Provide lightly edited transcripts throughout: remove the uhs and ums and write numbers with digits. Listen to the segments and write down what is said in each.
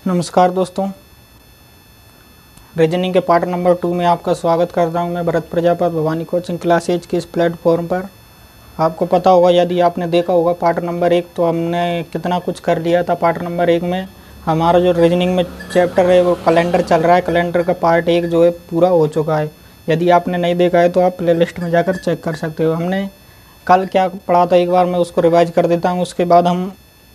नमस्कार दोस्तों, रीजनिंग के पार्ट नंबर 2 में आपका स्वागत करता हूं। मैं भरत प्रजापत भवानी कोचिंग क्लासेज के इस प्लेटफॉर्म पर। आपको पता होगा, यदि आपने देखा होगा पार्ट नंबर 1, तो हमने कितना कुछ कर लिया था। पार्ट नंबर 1 में हमारा जो रीजनिंग में चैप्टर है वो कैलेंडर चल रहा है। कैलेंडर का पार्ट 1 जो है पूरा हो चुका है। यदि आपने नहीं देखा है तो आप प्ले लिस्ट में जाकर चेक कर सकते हो। हमने कल क्या पढ़ा था, एक बार मैं उसको रिवाइज कर देता हूँ, उसके बाद हम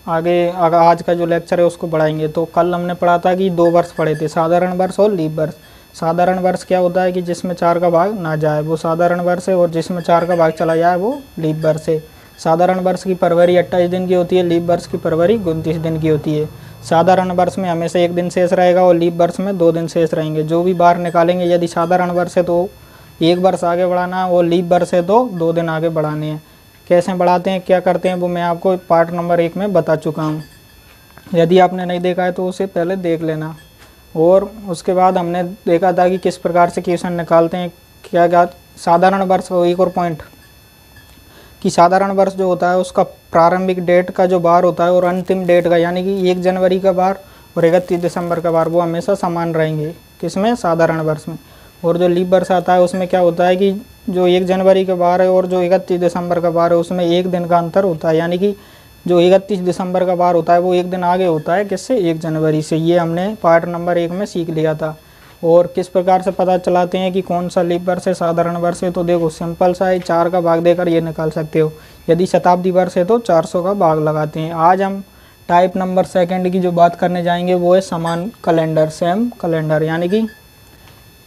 आगे आज का जो लेक्चर है उसको बढ़ाएंगे। तो कल हमने पढ़ा था कि 2 वर्ष पढ़े थे, साधारण वर्ष और लीप वर्ष। साधारण वर्ष क्या होता है कि जिसमें 4 का भाग ना जाए वो साधारण वर्ष है, और जिसमें 4 का भाग चला जाए वो लीप वर्ष है। साधारण वर्ष की फरवरी 28 दिन की होती है, लीप वर्ष की फरवरी 29 दिन की होती है। साधारण वर्ष में हमेशा 1 दिन शेष रहेगा और लीप वर्ष में 2 दिन शेष रहेंगे। जो भी बार निकालेंगे, यदि साधारण वर्ष है तो 1 वर्ष आगे बढ़ाना है और लीप वर्ष है तो 2 दिन आगे बढ़ाने हैं। कैसे बढ़ाते हैं, क्या करते हैं, वो मैं आपको पार्ट नंबर 1 में बता चुका हूँ। यदि आपने नहीं देखा है तो उसे पहले देख लेना। और उसके बाद हमने देखा था कि किस प्रकार से क्वेश्चन निकालते हैं। क्या साधारण वर्ष, एक और पॉइंट कि साधारण वर्ष जो होता है उसका प्रारंभिक डेट का जो बार होता है और अंतिम डेट का, यानी कि 1 जनवरी का बार और 31 दिसंबर का बार, वो हमेशा समान रहेंगे। किसमें? साधारण वर्ष में। और जो लीप वर्ष आता है उसमें क्या होता है कि जो 1 जनवरी का बार है और जो 31 दिसंबर का बार है उसमें 1 दिन का अंतर होता है, यानी कि जो 31 दिसंबर का बार होता है वो 1 दिन आगे होता है। किससे? 1 जनवरी से। ये हमने पार्ट नंबर 1 में सीख लिया था। और किस प्रकार से पता चलाते हैं कि कौन सा लीप वर्ष है, साधारण वर्ष है, तो देखो सिंपल सा है, 4 का भाग देकर ये निकाल सकते हो। यदि शताब्दी वर्ष है तो 400 का भाग लगाते हैं। आज हम टाइप नंबर 2 की जो बात करने जाएंगे वो है समान कैलेंडर, सेम कैलेंडर, यानी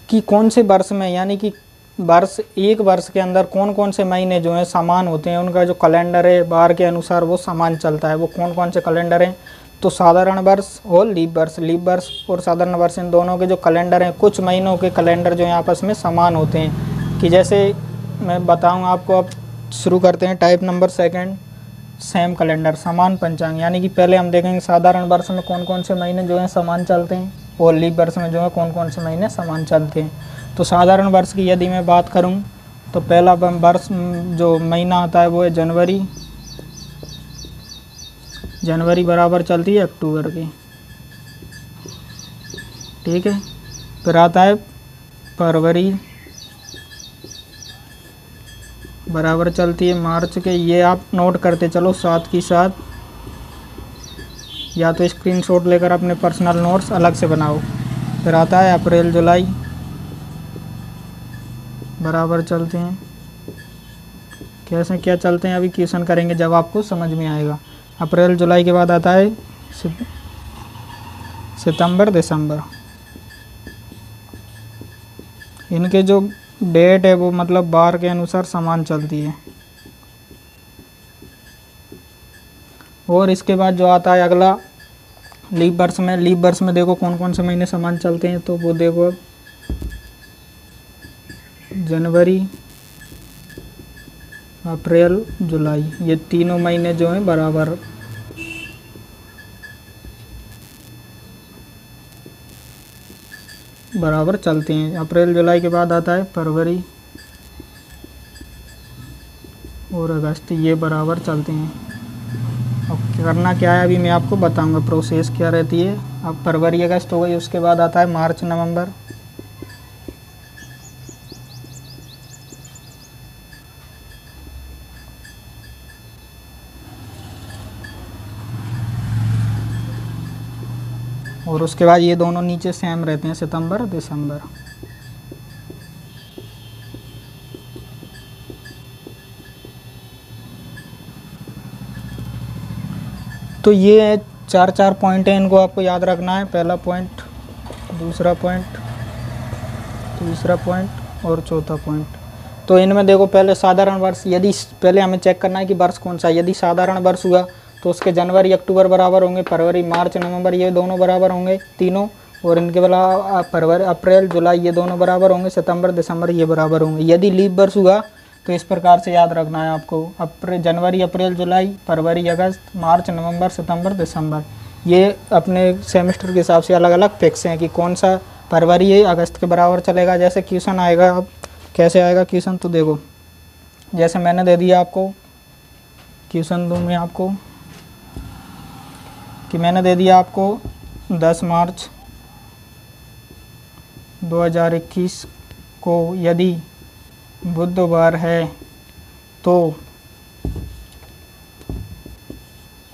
कि कौन से वर्ष में, यानी कि एक वर्ष के अंदर कौन कौन से महीने जो हैं समान होते हैं, उनका जो कैलेंडर है बार के अनुसार वो समान चलता है। वो कौन कौन से कैलेंडर हैं? तो साधारण वर्ष और लीप वर्ष। लीप वर्ष और साधारण वर्ष, इन दोनों के जो कैलेंडर हैं, कुछ महीनों के कैलेंडर जो हैं आपस में समान होते हैं। कि जैसे मैं बताऊँ आपको, अब शुरू करते हैं टाइप नंबर 2, सेम कैलेंडर, समान पंचांग। यानी कि पहले हम देखेंगे साधारण वर्ष में कौन कौन से महीने जो हैं समान चलते हैं और लीप वर्ष में जो है कौन कौन से महीने समान चलते हैं। तो साधारण वर्ष की यदि मैं बात करूं तो पहला वर्ष जो महीना आता है वो है जनवरी। जनवरी बराबर चलती है अक्टूबर की, ठीक है। फिर आता है फरवरी, बराबर चलती है मार्च के। ये आप नोट करते चलो साथ की साथ, या तो स्क्रीनशॉट लेकर अपने पर्सनल नोट्स अलग से बनाओ। फिर आता है अप्रैल जुलाई, बराबर चलते हैं। कैसे क्या चलते हैं अभी क्वेश्चन करेंगे जब आपको समझ में आएगा। अप्रैल जुलाई के बाद आता है सितंबर दिसंबर। इनके जो डेट है वो मतलब बार के अनुसार समान चलती है। और इसके बाद जो आता है अगला लीप वर्ष में। लीप वर्ष में देखो कौन कौन से महीने समान चलते हैं, तो वो देखो जनवरी, अप्रैल, जुलाई, ये तीनों महीने जो हैं बराबर चलते हैं। अप्रैल जुलाई के बाद आता है फरवरी और अगस्त, ये बराबर चलते हैं। अब करना क्या है अभी मैं आपको बताऊंगा, प्रोसेस क्या रहती है। अब फरवरी अगस्त हो गई, उसके बाद आता है मार्च नवंबर, और उसके बाद ये दोनों नीचे सेम रहते हैं, सितंबर दिसंबर। तो ये 4 पॉइंट हैं, इनको आपको याद रखना है। पहला पॉइंट, दूसरा पॉइंट, तीसरा पॉइंट और चौथा पॉइंट। तो इनमें देखो पहले साधारण वर्ष, यदि पहले हमें चेक करना है कि वर्ष कौन सा है। यदि साधारण वर्ष हुआ तो उसके जनवरी अक्टूबर बराबर होंगे, फरवरी मार्च नवंबर ये दोनों बराबर होंगे तीनों, और इनके वाला फरवरी अप्रैल जुलाई ये दोनों बराबर होंगे, सितंबर दिसंबर ये बराबर होंगे। यदि लीप वर्ष हुआ तो इस प्रकार से याद रखना है आपको, जनवरी अप्रैल जुलाई, फरवरी अगस्त, मार्च नवंबर, सितंबर दिसंबर। ये अपने सेमेस्टर के हिसाब से अलग अलग फिक्स हैं कि कौन सा फरवरी है अगस्त के बराबर चलेगा। जैसे क्वेश्चन आएगा, अब कैसे आएगा क्वेश्चन, तो देखो जैसे मैंने दे दिया आपको क्वेश्चन, दूँ मैं आपको कि मैंने दे दिया आपको 10 मार्च 2021 को यदि बुधवार है तो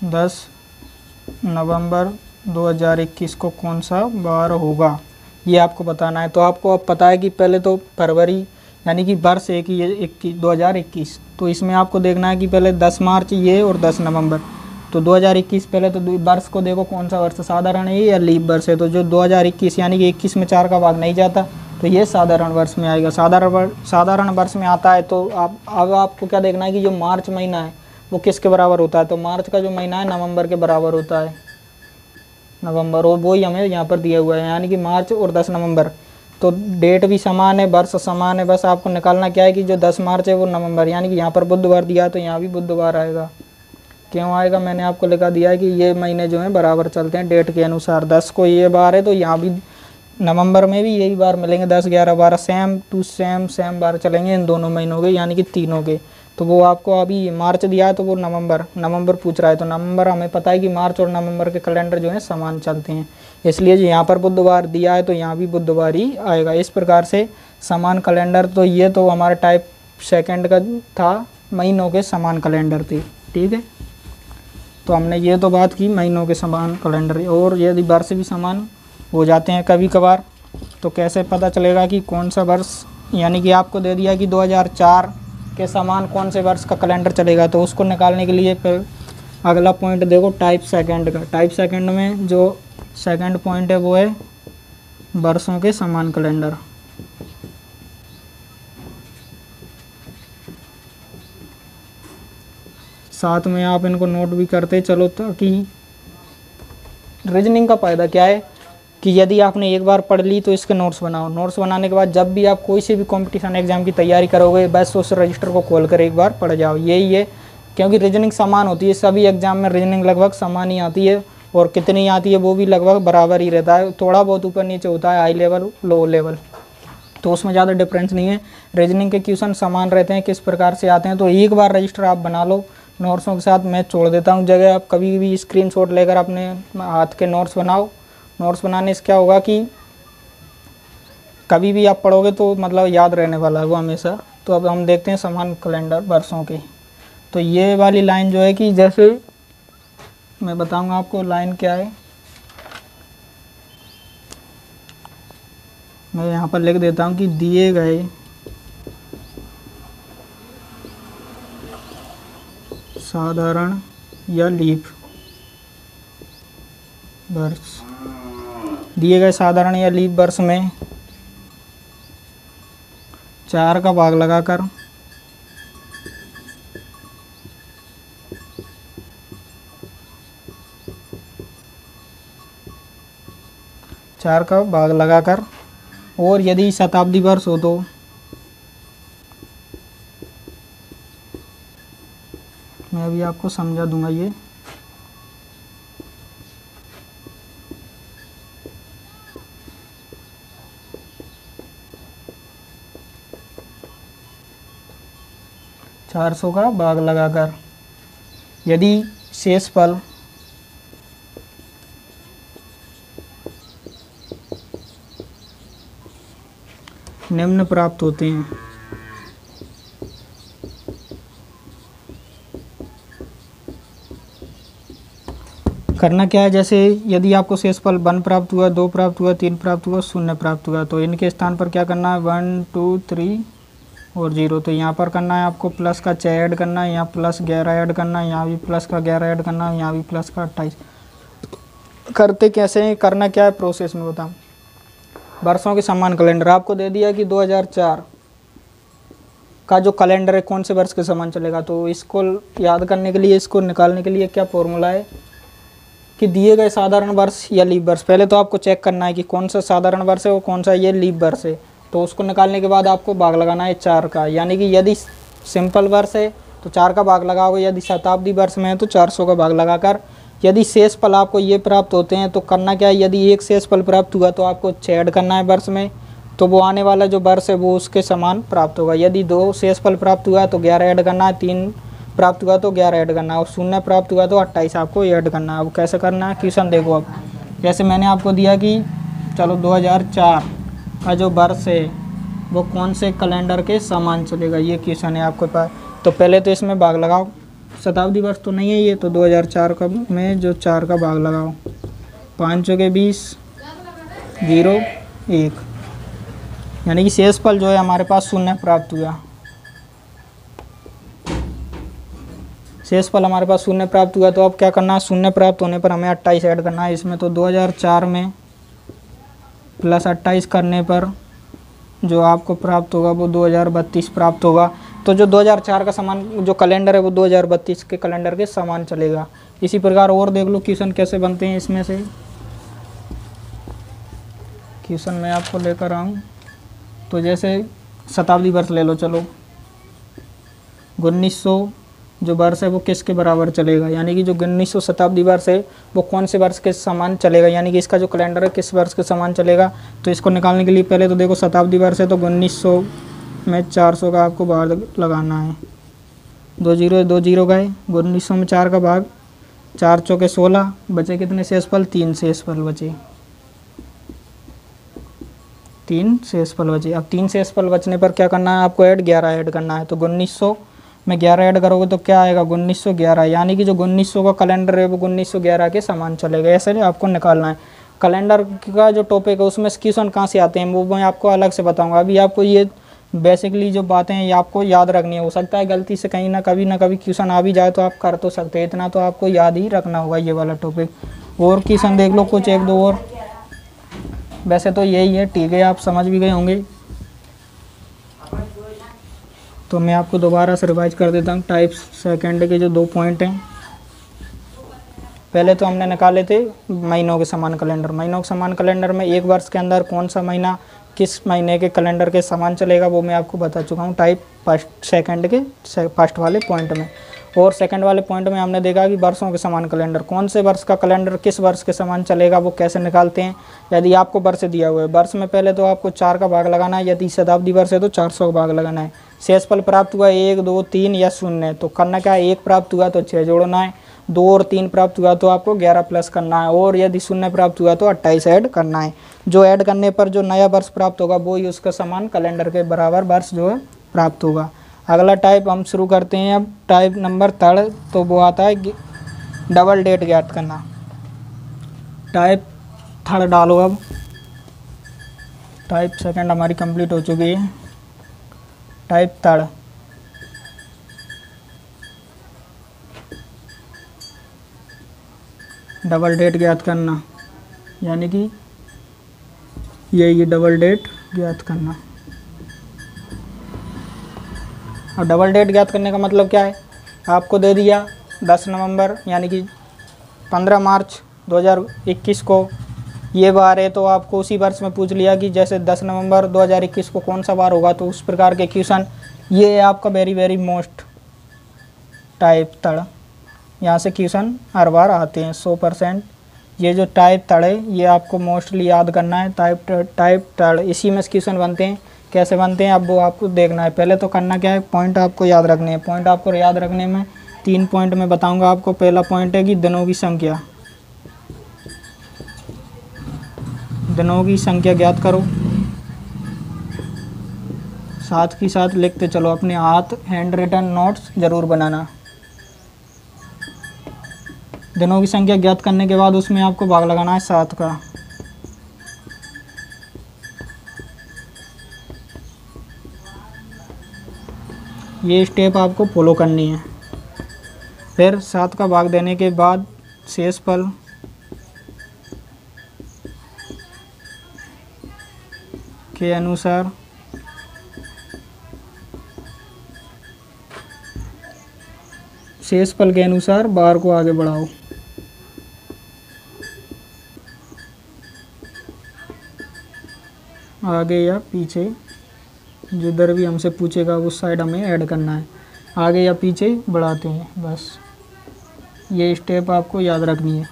10 नवंबर 2021 को कौन सा वार होगा, ये आपको बताना है। तो आपको अब पता है कि पहले तो फरवरी यानी कि वर्ष एक ही 2021, तो इसमें आपको देखना है कि पहले 10 मार्च ये और 10 नवंबर। तो 2021 पहले तो वर्ष को देखो कौन सा वर्ष साधारण है या लीप वर्ष है। तो जो 2021 यानी कि 21 में 4 का भाग नहीं जाता तो ये साधारण वर्ष में आएगा। साधारण वर्ष में आता है तो अब आपको क्या देखना है कि जो मार्च महीना है वो किसके बराबर होता है। तो मार्च का जो महीना है नवंबर के बराबर होता है, नवंबर, और वही हमें यहाँ पर दिया हुआ है यानी कि मार्च और 10 नवंबर। तो डेट भी समान है, वर्ष समान है, बस आपको निकालना क्या है कि जो 10 मार्च है वो नवंबर, यानी कि यहाँ पर बुधवार दिया है तो यहाँ भी बुधवार आएगा। क्यों आएगा, मैंने आपको लिखा दिया है कि ये महीने जो हैं बराबर चलते हैं डेट के अनुसार। 10 को ये बार है तो यहाँ भी नवंबर में भी यही बार मिलेंगे, 10 11 12 सेम टू सेम बार चलेंगे इन दोनों महीनों के यानी कि तीनों के। तो वो आपको अभी मार्च दिया है तो वो नवंबर पूछ रहा है। तो नवंबर हमें पता है कि मार्च और नवंबर के कैलेंडर जो है समान चलते हैं, इसलिए जो यहाँ पर बुधवार दिया है तो यहाँ भी बुधवार ही आएगा। इस प्रकार से समान कैलेंडर, तो ये तो हमारा टाइप सेकंड का था, महीनों के समान कैलेंडर थे, ठीक है। तो हमने ये तो बात की महीनों के समान कैलेंडर, और यदि वर्ष भी समान हो जाते हैं कभी कभार तो कैसे पता चलेगा कि कौन सा वर्ष, यानी कि आपको दे दिया कि 2004 के समान कौन से वर्ष का कैलेंडर चलेगा। तो उसको निकालने के लिए फिर अगला पॉइंट देखो टाइप सेकंड का। टाइप सेकंड में जो सेकंड पॉइंट है वो है वर्षों के समान कैलेंडर। साथ में आप इनको नोट भी करते चलो, ताकि रीजनिंग का फ़ायदा क्या है कि यदि आपने एक बार पढ़ ली तो इसके नोट्स बनाओ। नोट्स बनाने के बाद जब भी आप कोई से भी कंपटीशन एग्जाम की तैयारी करोगे बस उस रजिस्टर को खोल कर एक बार पढ़ जाओ, यही है। क्योंकि रीजनिंग समान होती है, सभी एग्जाम में रीजनिंग लगभग समान ही आती है, और कितनी आती है वो भी लगभग बराबर ही रहता है। थोड़ा बहुत ऊपर नीचे होता है, हाई लेवल लो लेवल, तो उसमें ज़्यादा डिफरेंस नहीं है। रीजनिंग के क्वेश्चन समान रहते हैं, किस प्रकार से आते हैं। तो एक बार रजिस्टर आप बना लो नोट्सों के साथ, मैं छोड़ देता हूँ जगह, आप कभी भी स्क्रीनशॉट लेकर अपने हाथ के नोट्स बनाओ। नोट्स बनाने से क्या होगा कि कभी भी आप पढ़ोगे तो मतलब याद रहने वाला है वो हमेशा। तो अब हम देखते हैं समान कैलेंडर वर्षों के। तो ये वाली लाइन जो है कि जैसे मैं बताऊंगा आपको लाइन क्या है, मैं यहाँ पर लिख देता हूँ कि दिए गए साधारण या लीप वर्ष, दिए गए साधारण या लीप वर्ष में 4 का भाग लगाकर 4 का भाग लगाकर, और यदि शताब्दी वर्ष हो तो मैं अभी आपको समझा दूंगा। ये चार 400 का भाग लगाकर यदि शेषफल निम्न प्राप्त होते हैं, करना क्या है, जैसे यदि आपको शेषफल 1 प्राप्त हुआ, 2 प्राप्त हुआ, 3 प्राप्त हुआ, 0 प्राप्त हुआ, तो इनके स्थान पर क्या करना है 1 2 3 और 0। तो यहाँ पर करना है आपको प्लस का 6 ऐड करना है, यहाँ प्लस 11 ऐड करना है, यहाँ भी प्लस का 11 ऐड करना है, यहाँ भी प्लस का 28। करते कैसे हैं, करना क्या है प्रोसेस में बताऊँ। वर्षों के समान कैलेंडर आपको दे दिया कि 2004 का जो कैलेंडर है कौन से वर्ष के समान चलेगा। तो इसको याद करने के लिए, इसको निकालने के लिए क्या फॉर्मूला है कि दिए गए साधारण वर्ष या लीप वर्ष, पहले तो आपको चेक करना है कि कौन सा साधारण वर्ष है और कौन सा ये लीप वर्ष है। तो उसको निकालने के बाद आपको भाग लगाना है 4 का, यानी कि यदि सिंपल वर्ष है तो 4 का भाग लगाओगे, यदि शताब्दी वर्ष में है तो 400 का भाग लगाकर यदि शेषफल आपको ये प्राप्त होते हैं तो करना क्या है, यदि एक शेषफल प्राप्त हुआ तो आपको 6 ऐड करना है वर्ष में, तो वो आने वाला जो वर्ष है वो उसके समान प्राप्त होगा। यदि 2 शेषफल प्राप्त हुआ तो 11 ऐड करना है, 3 प्राप्त हुआ तो 11 ऐड करना है, और 0 प्राप्त हुआ तो 28 आपको ऐड करना है। अब कैसे करना है क्वेश्चन देखो। अब जैसे मैंने आपको दिया कि चलो 2004 का जो वर्ष है वो कौन से कैलेंडर के समान चलेगा, ये क्वेश्चन है आपके पास। तो पहले तो इसमें भाग लगाओ, शताब्दी वर्ष तो नहीं है ये, तो 2004 का में जो 4 का भाग लगाओ, 5 चौके 20, 0 1, यानी कि शेषफल जो है हमारे पास शून्य प्राप्त हुआ। शेषफल हमारे पास शून्य प्राप्त हुआ। तो अब क्या करना है, शून्य प्राप्त होने पर हमें 28 ऐड करना है इसमें। तो 2004 में प्लस 28 करने पर जो आपको प्राप्त होगा वो 2032 प्राप्त होगा। तो जो 2004 का समान जो कैलेंडर है वो 2032 के कैलेंडर के समान चलेगा। इसी प्रकार और देख लो क्वेश्चन कैसे बनते हैं। इसमें से क्वेश्चन मैं आपको लेकर आऊँ तो जैसे शताब्दी वर्ष ले लो, चलो 1900 जो वर्ष है वो किसके बराबर चलेगा, यानी कि जो 1900 शताब्दी वर्ष है वो कौन से वर्ष के समान चलेगा, यानी कि इसका जो कैलेंडर है किस वर्ष के समान चलेगा। तो इसको निकालने के लिए पहले तो देखो शताब्दी वर्ष है तो 1900 में 400 का आपको भाग लगाना है। 2 0 गए, 1900 में 4 का भाग, 4 चौके 16, बचे कितने शेषफल, 3 शेषफल बचे, 3 शेषफल बचे। अब 3 शेषफल बचने पर क्या करना है आपको, 11 ऐड करना है। तो 1900 में 11 ऐड करोगे तो क्या आएगा, 1911, यानी कि जो 1900 का कैलेंडर है वो 1911 के समान चलेगा। ऐसे आपको निकालना है। कैलेंडर का जो टॉपिक है उसमें क्वेश्चन कहाँ से आते हैं वो मैं आपको अलग से बताऊंगा। अभी आपको ये बेसिकली जो बातें हैं ये आपको याद रखनी है। हो सकता है गलती से कहीं ना कभी क्वेश्चन आ भी जाए तो आप कर तो सकते हैं, इतना तो आपको याद ही रखना होगा ये वाला टॉपिक। और क्वेश्चन देख लो कुछ 1-2 और, वैसे तो यही है, ठीक है, आप समझ भी गए होंगे। तो मैं आपको दोबारा से रिवाइज कर देता हूँ। टाइप सेकंड के जो 2 पॉइंट हैं, पहले तो हमने निकाले थे महीनों के समान कैलेंडर। महीनों के समान कैलेंडर में एक वर्ष के अंदर कौन सा महीना किस महीने के कैलेंडर के समान चलेगा वो मैं आपको बता चुका हूँ टाइप सेकंड के फर्स्ट वाले पॉइंट में। और सेकंड वाले पॉइंट में हमने देखा कि वर्षों के समान कैलेंडर, कौन से वर्ष का कैलेंडर किस वर्ष के समान चलेगा वो कैसे निकालते हैं। यदि आपको वर्ष दिया हुआ है, वर्ष में पहले तो आपको 4 का भाग लगाना है, यदि शताब्दी वर्ष है तो 400 का भाग लगाना है। शेषफल प्राप्त हुआ 1 2 3 या 0, तो करना क्या है, 1 प्राप्त हुआ तो 6 जोड़ना है, 2 और 3 प्राप्त हुआ तो आपको 11 प्लस करना है, और यदि 0 प्राप्त हुआ तो 28 ऐड करना है। जो ऐड करने पर जो नया वर्ष प्राप्त होगा वो ही उसका समान कैलेंडर के बराबर वर्ष जो है प्राप्त होगा। अगला टाइप हम शुरू करते हैं। अब टाइप नंबर 3, तो वो आता है डबल डेट ज्ञात करना। टाइप 3 डालो। अब टाइप सेकंड हमारी कंप्लीट हो चुकी है। टाइप 3, डबल डेट ज्ञात करना, यानी कि ये डबल डेट ज्ञात करना। और डबल डेट ज्ञात करने का मतलब क्या है, आपको दे दिया 10 नवंबर यानी कि 15 मार्च 2021 को ये बार है, तो आपको उसी वर्ष में पूछ लिया कि जैसे 10 नवंबर 2021 को कौन सा बार होगा, तो उस प्रकार के क्वेश्चन ये है आपका वेरी मोस्ट टाइप 3। यहाँ से क्वेश्चन हर बार आते हैं 100%। ये जो टाइप 3 है ये आपको मोस्टली याद करना है। टाइप 3 इसी में क्वेश्चन बनते हैं। कैसे बनते हैं अब वो आपको देखना है। पहले तो करना क्या है, पॉइंट आपको याद रखने हैं। पॉइंट आपको याद रखने में 3 पॉइंट में बताऊंगा आपको। पहला पॉइंट है कि दिनों की संख्या, दिनों की संख्या ज्ञात करो, साथ ही साथ लिखते चलो, अपने हाथ हैंड रिटन नोट्स ज़रूर बनाना। दिनों की संख्या ज्ञात करने के बाद उसमें आपको भाग लगाना है 7 का। ये स्टेप आपको फॉलो करनी है। फिर 7 का भाग देने के बाद शेषफल के अनुसार बार को आगे बढ़ाओ। आगे या पीछे, जिधर भी हमसे पूछेगा उस साइड हमें ऐड करना है। आगे या पीछे बढ़ाते हैं, बस ये स्टेप आपको याद रखनी है।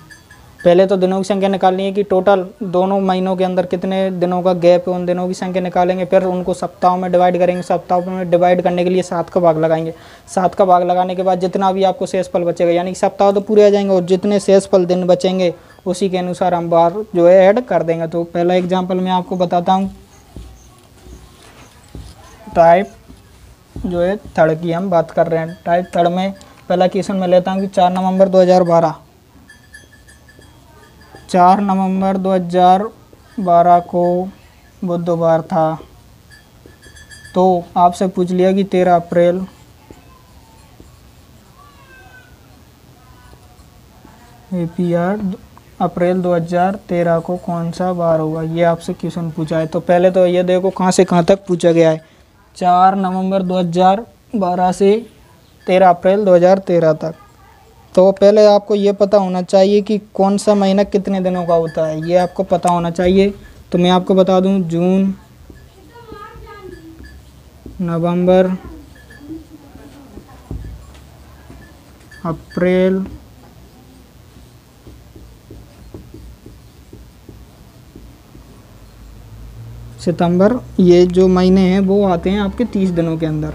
पहले तो दिनों की संख्या निकालनी है कि टोटल दोनों महीनों के अंदर कितने दिनों का गैप है, उन दिनों की संख्या निकालेंगे। फिर उनको सप्ताहों में डिवाइड करेंगे, सप्ताहों में डिवाइड करने के लिए 7 का भाग लगाएंगे। 7 का भाग लगाने के बाद जितना भी आपको शेषफल बचेगा, यानी कि सप्ताह तो पूरे आ जाएंगे और जितने शेषफल दिन बचेंगे उसी के अनुसार हम बार जो है ऐड कर देंगे। तो पहला एग्जाम्पल मैं आपको बताता हूँ। टाइप जो है थर्ड की हम बात कर रहे हैं। टाइप थर्ड में पहला क्वेश्चन मैं लेता हूँ कि 4 नवंबर 2012 4 नवंबर 2012 को बुधवार था। तो आपसे पूछ लिया कि 13 अप्रैल अप्रैल 2013 को कौन सा बार होगा, ये आपसे क्वेश्चन पूछा है। तो पहले तो ये देखो कहाँ से कहाँ तक पूछा गया है। 4 नवंबर 2012 से 13 अप्रैल 2013 तक। तो पहले आपको ये पता होना चाहिए कि कौन सा महीना कितने दिनों का होता है, ये आपको पता होना चाहिए। तो मैं आपको बता दूं, जून, नवंबर, अप्रैल, सितंबर, ये जो महीने हैं वो आते हैं आपके 30 दिनों के अंदर।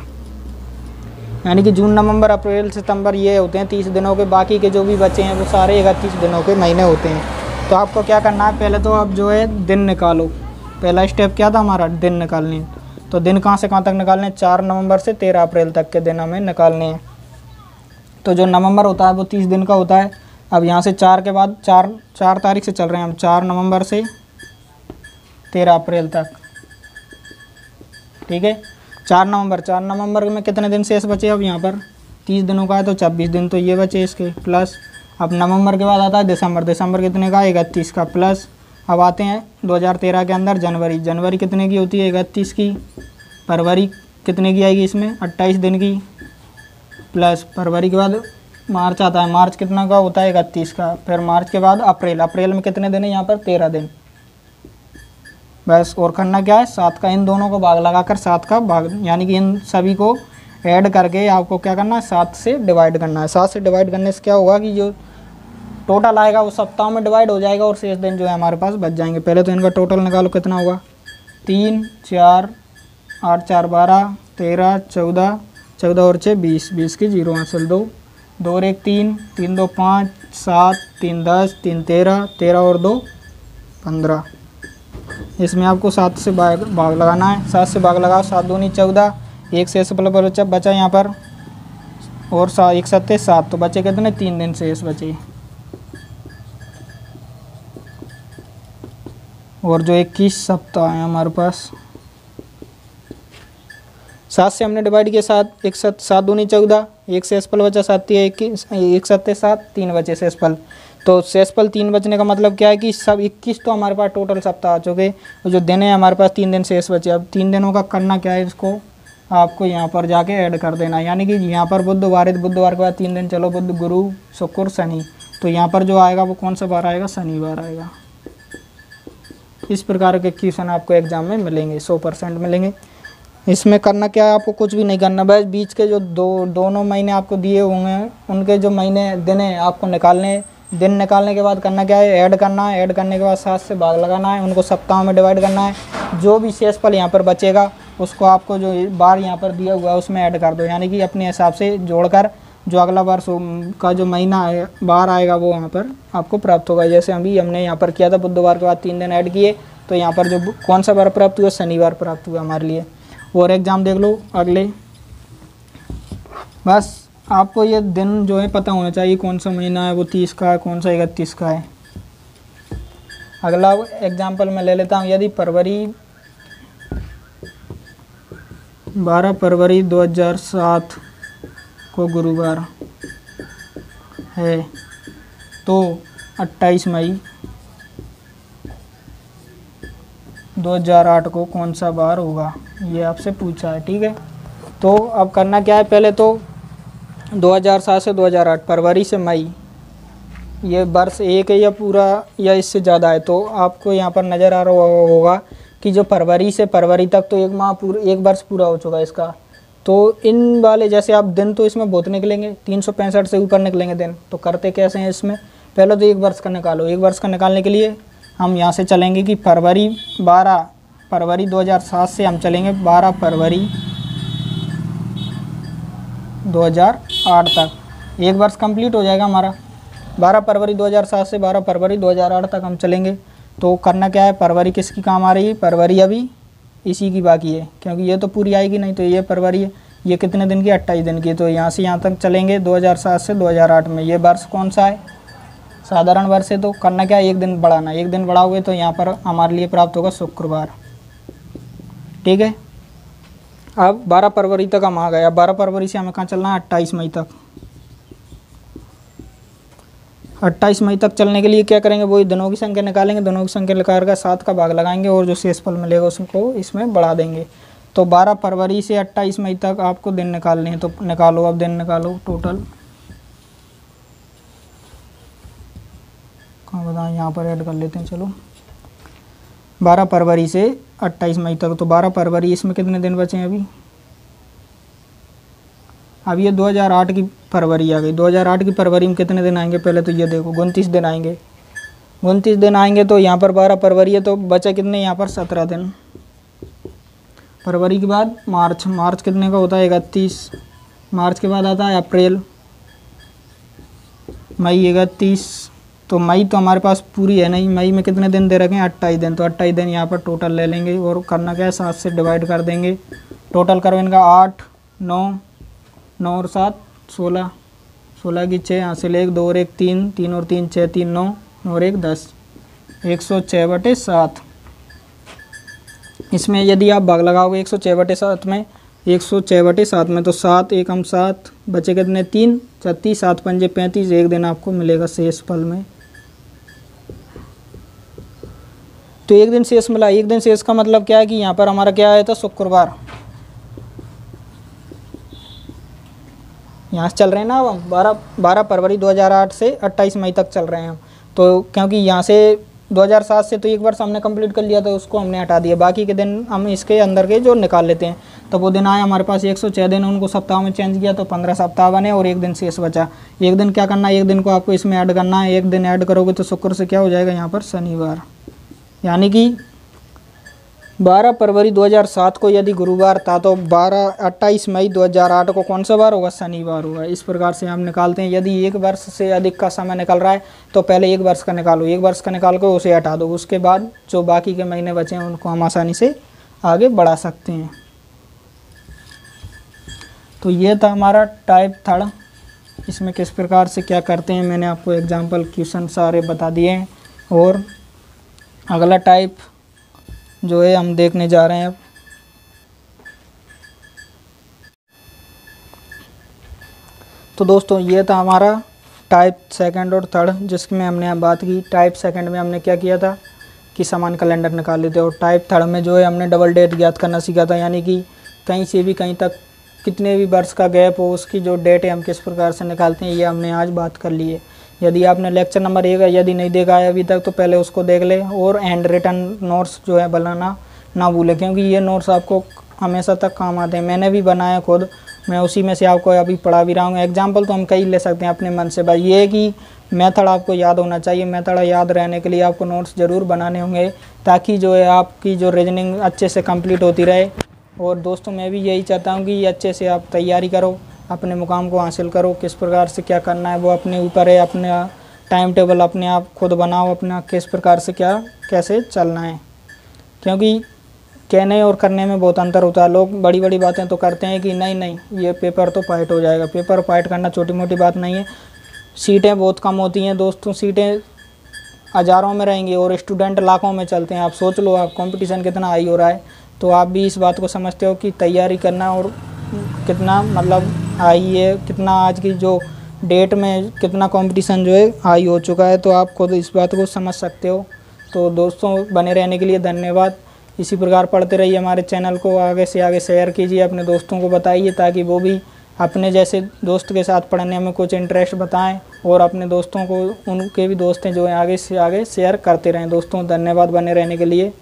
यानी कि जून, नवंबर, अप्रैल, सितंबर ये होते हैं 30 दिनों के। बाकी के जो भी बचे हैं वो सारे 31 दिनों के महीने होते हैं। तो आपको क्या करना है, पहले तो आप जो है दिन निकालो। पहला स्टेप क्या था हमारा, दिन निकालने। तो दिन कहाँ से कहाँ तक निकालने हैं, 4 नवंबर से 13 अप्रैल तक के दिन हमें निकालने हैं। तो जो नवंबर होता है वो 30 दिन का होता है। अब यहाँ से 4 के बाद 4 तारीख से चल रहे हैं हम, 4 नवंबर से 13 अप्रैल तक, ठीक है। 4 नवंबर में कितने दिन शेष बचे, अब यहाँ पर 30 दिनों का है तो 26 दिन तो ये बचे इसके, प्लस अब नवंबर के बाद आता है दिसंबर कितने का, 31 का, प्लस अब आते हैं 2013 के अंदर जनवरी कितने की होती है, 31 की। फरवरी कितने की आएगी इसमें, 28 दिन की, प्लस फरवरी के बाद मार्च आता है, मार्च कितना का होता है, 31 का। फिर मार्च के बाद अप्रैल में कितने दिन है यहाँ पर, 13 दिन बस। और करना क्या है, 7 का इन दोनों को भाग लगाकर 7 का भाग, यानी कि इन सभी को ऐड करके आपको क्या करना है, 7 से डिवाइड करना है। 7 से डिवाइड करने से क्या होगा कि जो टोटल आएगा वो सप्ताह में डिवाइड हो जाएगा और शेष दिन जो है हमारे पास बच जाएंगे। पहले तो इनका टोटल निकालो, कितना होगा, 3, 4, 8, 4, 12, 13, 14, 14 और 6, 20 की 0 हासिल, 2 और 1 3, 3 2 5, 7, 3 10, 3 13, 13 और 2 15। इसमें आपको 7 से भाग लगाना है। 7 से भाग लगाओ, 7 दूनी 14, 1 शेष बचा यहाँ पर, और 1 7 7, तो बचे कितने, 3 दिन शेष बचे। और जो 21 सप्ताह है हमारे पास, 7 से हमने डिवाइड किया, 7 दूनी 14, 1 शेषफल बचा, 7 21, 1 7 7, 3 बचे शेषफल। तो शेषफल 3 बचने का मतलब क्या है कि सब 21 तो हमारे पास टोटल सप्ताह आ चुके। तो जो दिन है हमारे पास 3 दिन शेष बचे। अब 3 दिनों का करना क्या है, इसको आपको यहाँ पर जाके ऐड कर देना। यानी कि यहाँ पर बुधवार है, बुधवार के बाद 3 दिन चलो, बुध, गुरु, शुक्र, शनि। तो यहाँ पर जो आएगा वो कौन सा बार आएगा, शनिवार आएगा। इस प्रकार के क्वेश्चन आपको एग्जाम में मिलेंगे, 100% मिलेंगे। इसमें करना क्या है, आपको कुछ भी नहीं करना, बस बीच के जो दोनों महीने आपको दिए होंगे उनके जो महीने दिन है आपको निकालने। दिन निकालने के बाद करना क्या है, ऐड करना है। ऐड करने के बाद 7 से भाग लगाना है, उनको सप्ताहों में डिवाइड करना है। जो भी शेषफल यहाँ पर बचेगा उसको आपको जो बार यहाँ पर दिया हुआ है उसमें ऐड कर दो। यानी कि अपने हिसाब से जोड़कर जो अगला बार का जो महीना है बार आएगा वो यहाँ पर आपको प्राप्त होगा। जैसे अभी हमने यहाँ पर किया था, बुधवार के बाद 3 दिन ऐड किए तो यहाँ पर जो कौन सा बार प्राप्त हुआ, शनिवार प्राप्त हुआ हमारे लिए। और एग्ज़ाम देख लो अगले। बस आपको ये दिन जो है पता होना चाहिए, कौन सा महीना है वो 30 का है, कौन सा 31 का है। अगला एग्जाम्पल मैं ले लेता हूँ। यदि 12 फरवरी 2007 को गुरुवार है तो 28 मई 2008 को कौन सा बार होगा, ये आपसे पूछा है, ठीक है। तो अब करना क्या है, पहले तो 2007 से 2008, फरवरी से मई, ये वर्ष एक है या पूरा या इससे ज़्यादा है। तो आपको यहाँ पर नज़र आ रहा होगा कि जो फरवरी से फरवरी तक तो एक वर्ष पूरा हो चुका है इसका। तो इन वाले जैसे आप दिन तो इसमें बहुत निकलेंगे, 365 से ऊपर निकलेंगे दिन। तो करते कैसे हैं इसमें, पहले तो 1 वर्ष का निकालो। 1 वर्ष का निकालने के लिए हम यहाँ से चलेंगे कि फरवरी 2007 से हम चलेंगे 12 फरवरी 2008 तक। 1 वर्ष कंप्लीट हो जाएगा हमारा। 12 फरवरी 2007 से 12 फरवरी 2008 तक हम चलेंगे। तो करना क्या है, फरवरी किसकी काम आ रही है, फरवरी अभी इसी की बाकी है, क्योंकि ये तो पूरी आएगी नहीं। तो ये फरवरी है, ये कितने दिन की, 28 दिन की। तो यहाँ से यहाँ तक चलेंगे 2007 से 2008 में। ये वर्ष कौन सा है, साधारण वर्ष है। तो करना क्या है, 1 दिन बढ़ाना। 1 दिन बढ़ाओगे तो यहाँ पर हमारे लिए प्राप्त होगा शुक्रवार। ठीक है। अब 12 फरवरी तक हम आ गए। अब 12 फरवरी से हमें कहाँ चलना है, 28 मई तक। 28 मई तक चलने के लिए क्या करेंगे, वही दिनों की संख्या निकालेंगे। दिनों की संख्या निकाल कर 7 का भाग लगाएंगे और जो शेषफल मिलेगा उसको इसमें बढ़ा देंगे। तो 12 फरवरी से 28 मई तक आपको दिन निकालने हैं। तो निकालो, अब दिन निकालो टोटल। कहाँ बताएं, यहाँ पर ऐड कर लेते हैं। चलो 12 फरवरी से 28 मई तक। तो 12 फरवरी, इसमें कितने दिन बचे हैं अभी। अब ये 2008 की फरवरी आ गई। 2008 की फरवरी में कितने दिन आएंगे, पहले तो ये देखो 29 दिन आएंगे। 29 दिन आएंगे। तो यहाँ पर 12 फरवरी है तो बचा कितने, यहाँ पर 17 दिन। फरवरी के बाद मार्च। मार्च कितने का होता है, 31। मार्च के बाद आता है अप्रैल, मई 31। तो मई तो हमारे पास पूरी है नहीं। मई में कितने दिन दे रखे हैं, 28 दिन। तो 28 दिन यहाँ पर टोटल ले लेंगे और करना क्या है, 7 से डिवाइड कर देंगे। टोटल करो इनका 8, 9 और 7 16, 16 की 6, यहाँ से ले 2 और 1 3, 3 और 3 6, 3 9 और 1 10, 106/7। इसमें यदि आप भाग लगाओगे 106/7 में, 106/7 में, तो 7 1 हम 7, बचे कितने 3, 36, 7 पंजे 35। 1 दिन आपको मिलेगा शेष फल में। तो 1 दिन शेष मिला। 1 दिन शेष का मतलब क्या है कि यहाँ पर हमारा क्या आया था, शुक्रवार। यहाँ से चल रहे हैं ना अब हम 12 फरवरी 2008 से 28 मई तक चल रहे हैं हम। तो क्योंकि यहाँ से 2007 से तो 1 वर्ष हमने कंप्लीट कर लिया था, उसको हमने हटा दिया। बाकी के दिन हम इसके अंदर के जो निकाल लेते हैं। तो वो दिन आए हमारे पास 106 दिन, उनको सप्ताह में चेंज किया तो 15 सप्ताह बने और 1 दिन शेष बचा। 1 दिन क्या करना है, 1 दिन को आपको इसमें ऐड करना है। 1 दिन ऐड करोगे तो शुक्र से क्या हो जाएगा, यहाँ पर शनिवार। यानी कि 12 फरवरी 2007 को यदि गुरुवार था तो 28 मई 2008 को कौन सा बार होगा, शनिवार होगा। इस प्रकार से हम निकालते हैं। यदि 1 वर्ष से अधिक का समय निकल रहा है तो पहले 1 वर्ष का निकालो। 1 वर्ष का निकाल कर उसे हटा दो। उसके बाद जो बाकी के महीने बचे हैं उनको हम आसानी से आगे बढ़ा सकते हैं। तो ये था हमारा टाइप 3। इसमें किस प्रकार से क्या करते हैं मैंने आपको एग्जाम्पल क्वेश्चन सारे बता दिए हैं। और अगला टाइप जो है हम देखने जा रहे हैं अब। तो दोस्तों ये था हमारा टाइप 2 और 3 जिसमें हमने बात की। टाइप 2 में हमने क्या किया था कि समान कैलेंडर निकाल लेते। और टाइप 3 में जो है हमने डबल डेट ज्ञात करना सीखा था। यानी कि कहीं से भी कहीं तक कितने भी वर्ष का गैप हो उसकी जो डेट है हम किस प्रकार से निकालते हैं, ये हमने आज बात कर ली है। यदि आपने लेक्चर नंबर 1 यदि नहीं देखा है अभी तक तो पहले उसको देख ले। और हैंड रिटन नोट्स जो है बनाना ना भूलें, क्योंकि ये नोट्स आपको हमेशा तक काम आते हैं। मैंने भी बनाया खुद, मैं उसी में से आपको अभी पढ़ा भी रहा हूँ। एग्जाम्पल तो हम कई ले सकते हैं अपने मन से, बस ये है कि मेथड आपको याद होना चाहिए। मेथड याद रहने के लिए आपको नोट्स ज़रूर बनाने होंगे ताकि जो है आपकी जो रीजनिंग अच्छे से कंप्लीट होती रहे। और दोस्तों मैं भी यही चाहता हूँ कि अच्छे से आप तैयारी करो, अपने मुकाम को हासिल करो। किस प्रकार से क्या करना है वो अपने ऊपर है। अपना टाइम टेबल अपने आप खुद बनाओ, अपना किस प्रकार से क्या कैसे चलना है, क्योंकि कहने और करने में बहुत अंतर होता है। लोग बड़ी बड़ी बातें तो करते हैं कि नहीं ये पेपर तो फाइट हो जाएगा। पेपर फाइट करना छोटी मोटी बात नहीं है। सीटें बहुत कम होती हैं दोस्तों, सीटें हज़ारों में रहेंगी और स्टूडेंट लाखों में चलते हैं। आप सोच लो आप कंपटीशन कितना हाई हो रहा है। तो आप भी इस बात को समझते हो कि तैयारी करना और कितना मतलब हाई है, कितना आज की जो डेट में कितना कंपटीशन जो है हाई हो चुका है। तो आप खुद इस बात को समझ सकते हो। तो दोस्तों बने रहने के लिए धन्यवाद। इसी प्रकार पढ़ते रहिए। हमारे चैनल को आगे से आगे शेयर कीजिए, अपने दोस्तों को बताइए ताकि वो भी अपने जैसे दोस्त के साथ पढ़ने में कुछ इंटरेस्ट बताएं और अपने दोस्तों को, उनके भी दोस्त हैं जो हैं, आगे से आगे शेयर करते रहें। दोस्तों धन्यवाद बने रहने के लिए।